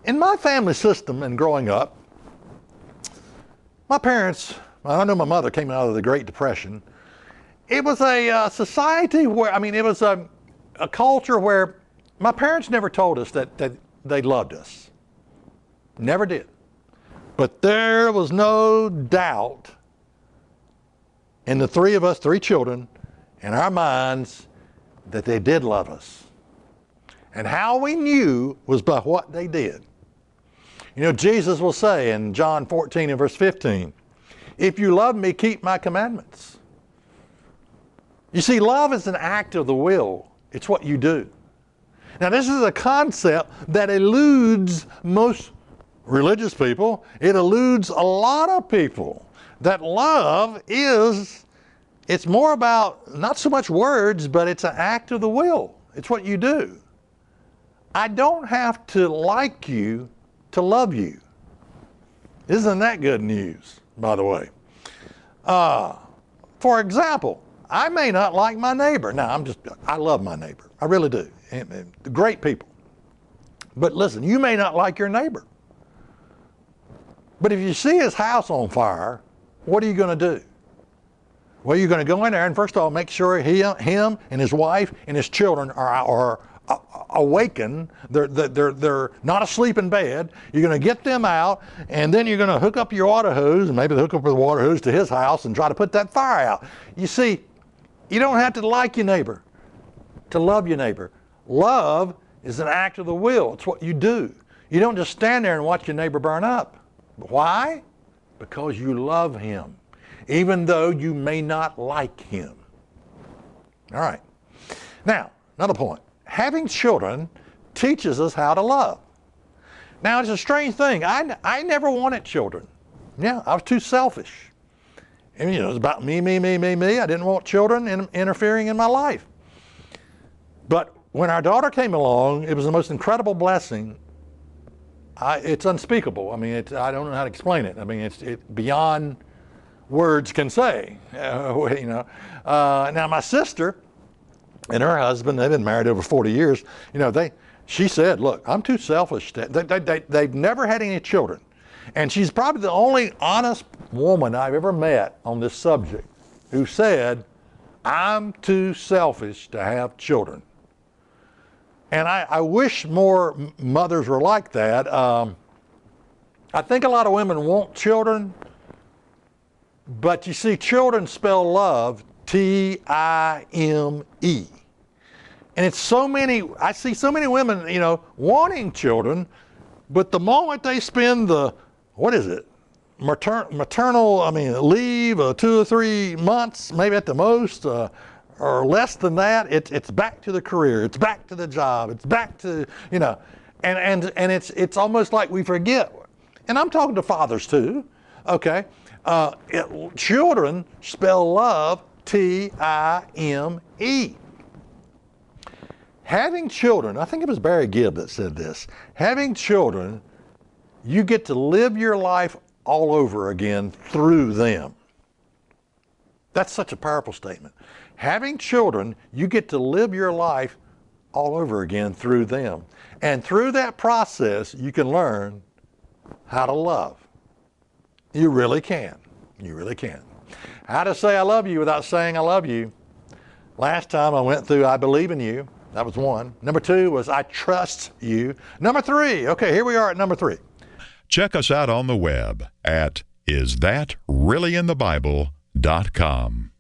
In my family system and growing up, my parents, I know my mother came out of the Great Depression. It was a society where, it was a culture where my parents never told us that they loved us. Never did. But there was no doubt in the three of us, three children, in our minds that they did love us. And how we knew was by what they did. You know, Jesus will say in John 14 and verse 15, "If you love me, keep my commandments." You see, love is an act of the will. It's what you do. Now, this is a concept that eludes most religious people. It eludes a lot of people. That love it's more about not so much words, but it's an act of the will. It's what you do. I don't have to like you to love you. Isn't that good news, by the way? For example, I may not like my neighbor. Now, I love my neighbor. I really do. Great people. But listen, you may not like your neighbor. But if you see his house on fire, what are you going to do? Well, you're going to go in there and first of all make sure him and his wife and his children are awakened. They're not asleep in bed. You're going to get them out, and then you're going to hook up your water hose, and maybe hook up the water hose to his house and try to put that fire out. You see, you don't have to like your neighbor to love your neighbor. Love is an act of the will. It's what you do. You don't just stand there and watch your neighbor burn up. Why? Because you love him, even though you may not like him. All right. Now, another point. Having children teaches us how to love. Now, it's a strange thing. I never wanted children. Yeah, I was too selfish. And, it was about me. I didn't want children interfering in my life. But when our daughter came along, it was the most incredible blessing. It's unspeakable. I don't know how to explain it. It's beyond words can say. Now, my sister and her husband, they've been married over 40 years. She said, "Look, I'm too selfish." They've never had any children. And she's probably the only honest woman I've ever met on this subject who said, "I'm too selfish to have children." And I wish more mothers were like that. I think a lot of women want children, but you see, children spell love Time. And it's I see so many women, wanting children, but the moment they spend maternal leave, 2 or 3 months, maybe at the most, or less than that, it's back to the career, it's back to the job, it's back to, and it's almost like we forget. And I'm talking to fathers too, okay? Children spell love Time. Having children, I think it was Barry Gibb that said this, having children, you get to live your life all over again through them. That's such a powerful statement. Having children, you get to live your life all over again through them. And through that process, you can learn how to love. You really can. You really can. How to say I love you without saying I love you. Last time I went through I believe in you. That was 1. Number 2 was I trust you. Number 3, okay, here we are at number 3. Check us out on the web at isthatreallyinthebible.com.